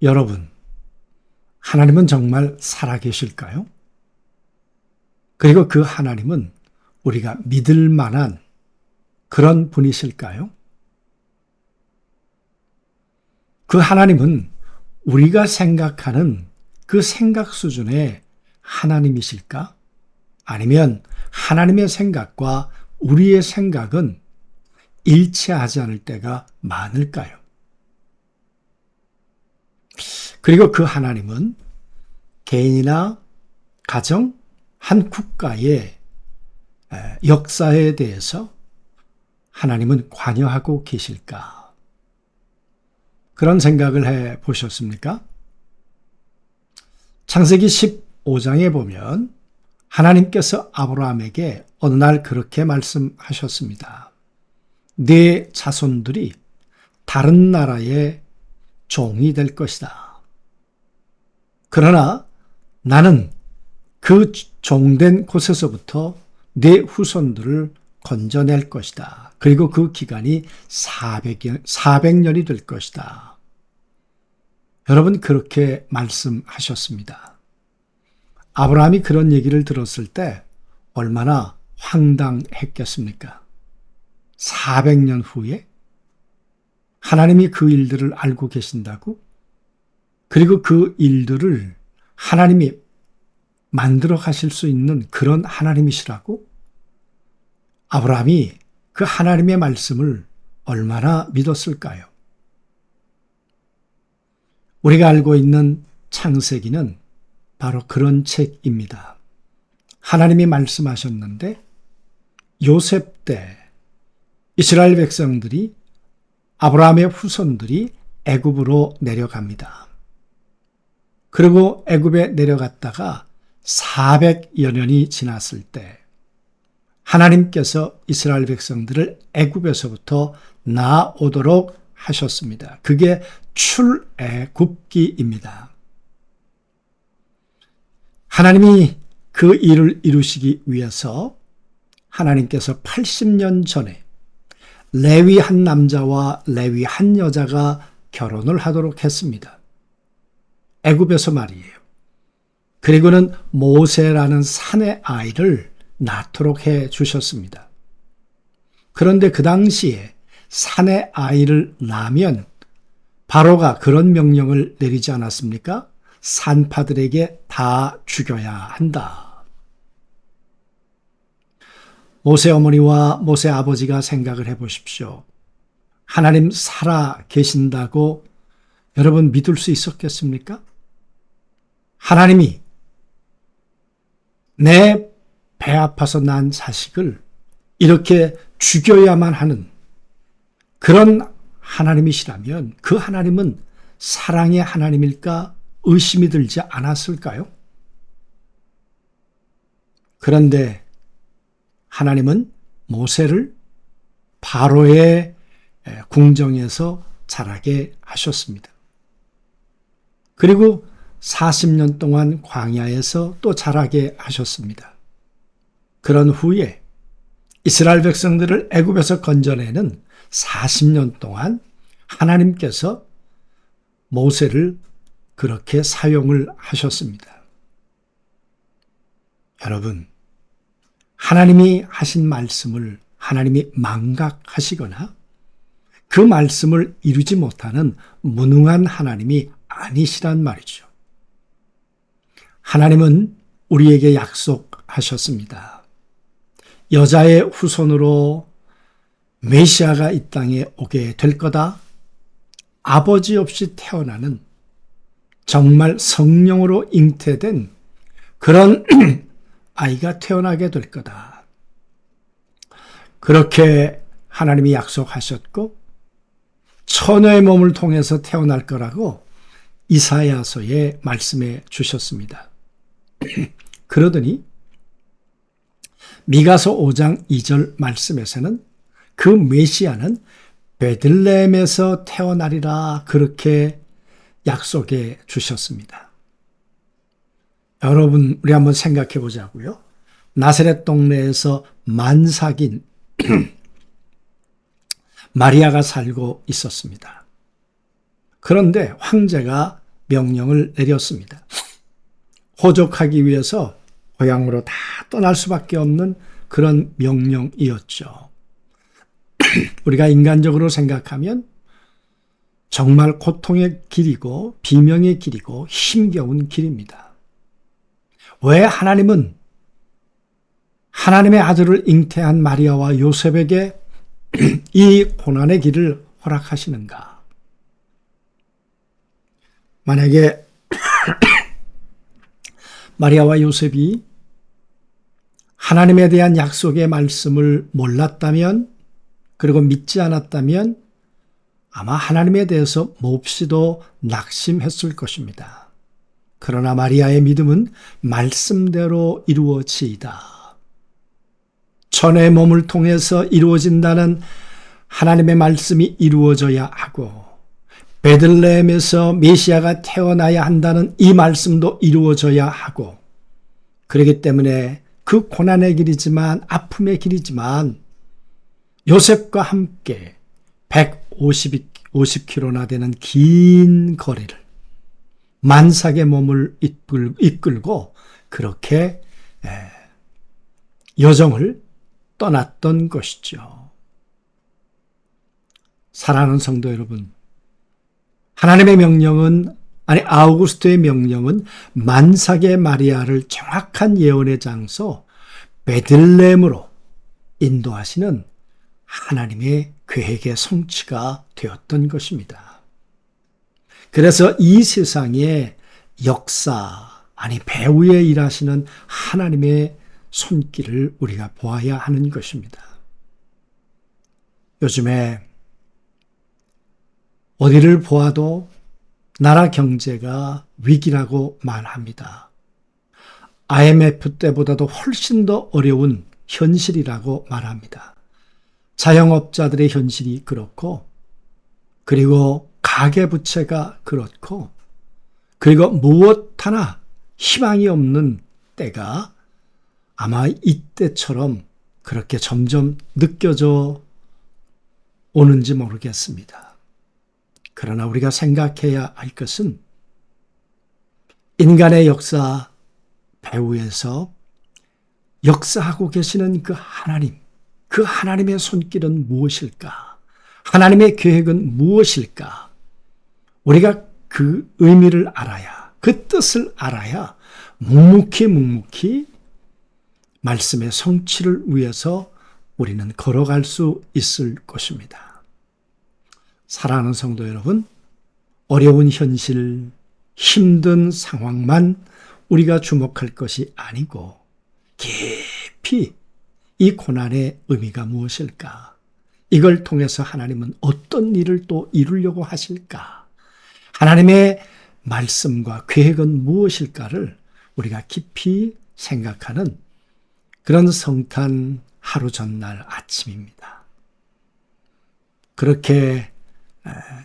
여러분, 하나님은 정말 살아계실까요? 그리고 그 하나님은 우리가 믿을 만한 그런 분이실까요? 그 하나님은 우리가 생각하는 그 생각 수준의 하나님이실까? 아니면 하나님의 생각과 우리의 생각은 일치하지 않을 때가 많을까요? 그리고 그 하나님은 개인이나 가정, 한 국가의 역사에 대해서 하나님은 관여하고 계실까? 그런 생각을 해 보셨습니까? 창세기 15장에 보면 하나님께서 아브라함에게 어느 날 그렇게 말씀하셨습니다. 네 자손들이 다른 나라의 종이 될 것이다. 그러나 나는 그 종된 곳에서부터 네 후손들을 건져낼 것이다. 그리고 그 기간이 400년이 될 것이다. 여러분, 그렇게 말씀하셨습니다. 아브라함이 그런 얘기를 들었을 때 얼마나 황당했겠습니까? 400년 후에 하나님이 그 일들을 알고 계신다고? 그리고 그 일들을 하나님이 만들어 가실 수 있는 그런 하나님이시라고? 아브라함이 그 하나님의 말씀을 얼마나 믿었을까요? 우리가 알고 있는 창세기는 바로 그런 책입니다. 하나님이 말씀하셨는데 요셉 때 이스라엘 백성들이 아브라함의 후손들이 애굽으로 내려갑니다. 그리고 애굽에 내려갔다가 400여 년이 지났을 때 하나님께서 이스라엘 백성들을 애굽에서부터 나오도록 하셨습니다. 그게 출애굽기입니다. 하나님이 그 일을 이루시기 위해서 하나님께서 80년 전에 레위 한 남자와 레위 한 여자가 결혼을 하도록 했습니다. 애굽에서 말이에요. 그리고는 모세라는 산의 아이를 낳도록 해 주셨습니다. 그런데 그 당시에 산의 아이를 낳으면 바로가 그런 명령을 내리지 않았습니까? 산파들에게 다 죽여야 한다. 모세 어머니와 모세 아버지가 생각을 해 보십시오. 하나님 살아 계신다고 여러분 믿을 수 있었겠습니까? 하나님이 내 배 아파서 난 자식을 이렇게 죽여야만 하는 그런 하나님이시라면 그 하나님은 사랑의 하나님일까 의심이 들지 않았을까요? 그런데 하나님은 모세를 바로의 궁정에서 자라게 하셨습니다. 그리고 40년 동안 광야에서 또 자라게 하셨습니다. 그런 후에 이스라엘 백성들을 애굽에서 건져내는 40년 동안 하나님께서 모세를 그렇게 사용을 하셨습니다. 여러분, 하나님이 하신 말씀을 하나님이 망각하시거나 그 말씀을 이루지 못하는 무능한 하나님이 아니시란 말이죠. 하나님은 우리에게 약속하셨습니다. 여자의 후손으로 메시아가 이 땅에 오게 될 거다. 아버지 없이 태어나는 정말 성령으로 잉태된 그런 아이가 태어나게 될 거다. 그렇게 하나님이 약속하셨고 처녀의 몸을 통해서 태어날 거라고 이사야서에 말씀해 주셨습니다. 그러더니 미가서 5장 2절 말씀에서는 그 메시아는 베들레헴에서 태어나리라 그렇게 약속해 주셨습니다. 여러분, 우리 한번 생각해 보자고요. 나사렛 동네에서 만삭인 마리아가 살고 있었습니다. 그런데 황제가 명령을 내렸습니다. 호족하기 위해서 고향으로 다 떠날 수밖에 없는 그런 명령이었죠. 우리가 인간적으로 생각하면 정말 고통의 길이고 비명의 길이고 힘겨운 길입니다. 왜 하나님은 하나님의 아들을 잉태한 마리아와 요셉에게 이 고난의 길을 허락하시는가? 만약에 마리아와 요셉이 하나님에 대한 약속의 말씀을 몰랐다면, 그리고 믿지 않았다면 아마 하나님에 대해서 몹시도 낙심했을 것입니다. 그러나 마리아의 믿음은 말씀대로 이루어지이다. 천의 몸을 통해서 이루어진다는 하나님의 말씀이 이루어져야 하고, 베들레헴에서 메시아가 태어나야 한다는 이 말씀도 이루어져야 하고, 그렇기 때문에 그 고난의 길이지만, 아픔의 길이지만 요셉과 함께 150km나 되는 긴 거리를 만삭의 몸을 이끌고 그렇게 여정을 떠났던 것이죠. 사랑하는 성도 여러분, 하나님의 명령은, 아우구스토의 명령은 만삭의 마리아를 정확한 예언의 장소 베들레헴으로 인도하시는 하나님의 계획의 성취가 되었던 것입니다. 그래서 이 세상의 역사, 배후에 일하시는 하나님의 손길을 우리가 보아야 하는 것입니다. 요즘에 어디를 보아도 나라 경제가 위기라고 말합니다. IMF 때보다도 훨씬 더 어려운 현실이라고 말합니다. 자영업자들의 현실이 그렇고, 그리고 가계부채가 그렇고, 그리고 무엇 하나 희망이 없는 때가 아마 이때처럼 그렇게 점점 느껴져 오는지 모르겠습니다. 그러나 우리가 생각해야 할 것은 인간의 역사 배후에서 역사하고 계시는 그 하나님, 그 하나님의 손길은 무엇일까? 하나님의 계획은 무엇일까? 우리가 그 의미를 알아야, 그 뜻을 알아야 묵묵히 말씀의 성취를 위해서 우리는 걸어갈 수 있을 것입니다. 사랑하는 성도 여러분, 어려운 현실, 힘든 상황만 우리가 주목할 것이 아니고 깊이 이 고난의 의미가 무엇일까? 이걸 통해서 하나님은 어떤 일을 또 이루려고 하실까? 하나님의 말씀과 계획은 무엇일까를 우리가 깊이 생각하는 그런 성탄 하루 전날 아침입니다. 그렇게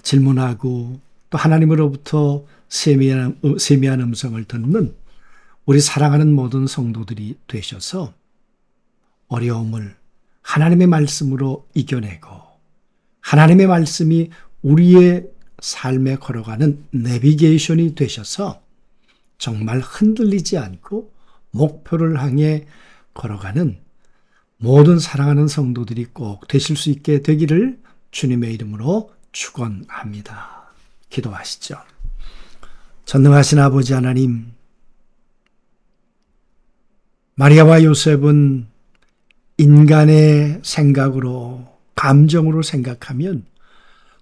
질문하고 또 하나님으로부터 세미한 음성을 듣는 우리 사랑하는 모든 성도들이 되셔서 어려움을 하나님의 말씀으로 이겨내고, 하나님의 말씀이 우리의 삶에 걸어가는 내비게이션이 되셔서 정말 흔들리지 않고 목표를 향해 걸어가는 모든 사랑하는 성도들이 꼭 되실 수 있게 되기를 주님의 이름으로 축원합니다. 기도하시죠. 전능하신 아버지 하나님, 마리아와 요셉은 인간의 생각으로, 감정으로 생각하면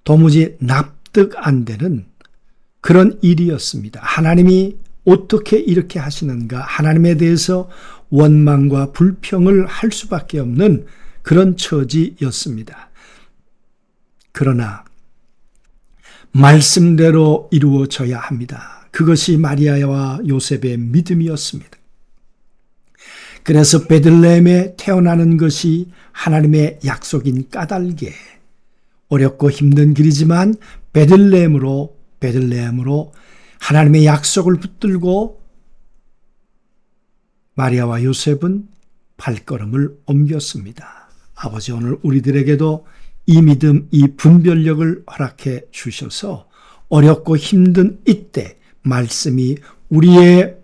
도무지 납득 안 되는 그런 일이었습니다. 하나님이 어떻게 이렇게 하시는가? 하나님에 대해서 원망과 불평을 할 수밖에 없는 그런 처지였습니다. 그러나 말씀대로 이루어져야 합니다. 그것이 마리아와 요셉의 믿음이었습니다. 그래서 베들레헴에 태어나는 것이 하나님의 약속인 까닭에 어렵고 힘든 길이지만 베들레헴으로 하나님의 약속을 붙들고 마리아와 요셉은 발걸음을 옮겼습니다. 아버지, 오늘 우리들에게도 이 믿음, 이 분별력을 허락해 주셔서 어렵고 힘든 이때 말씀이 우리의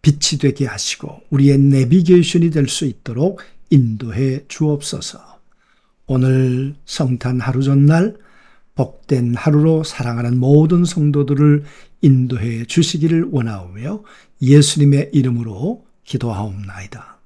빛이 되게 하시고 우리의 내비게이션이 될 수 있도록 인도해 주옵소서. 오늘 성탄 하루 전날 복된 하루로 사랑하는 모든 성도들을 인도해 주시기를 원하오며 예수님의 이름으로 기도하옵나이다.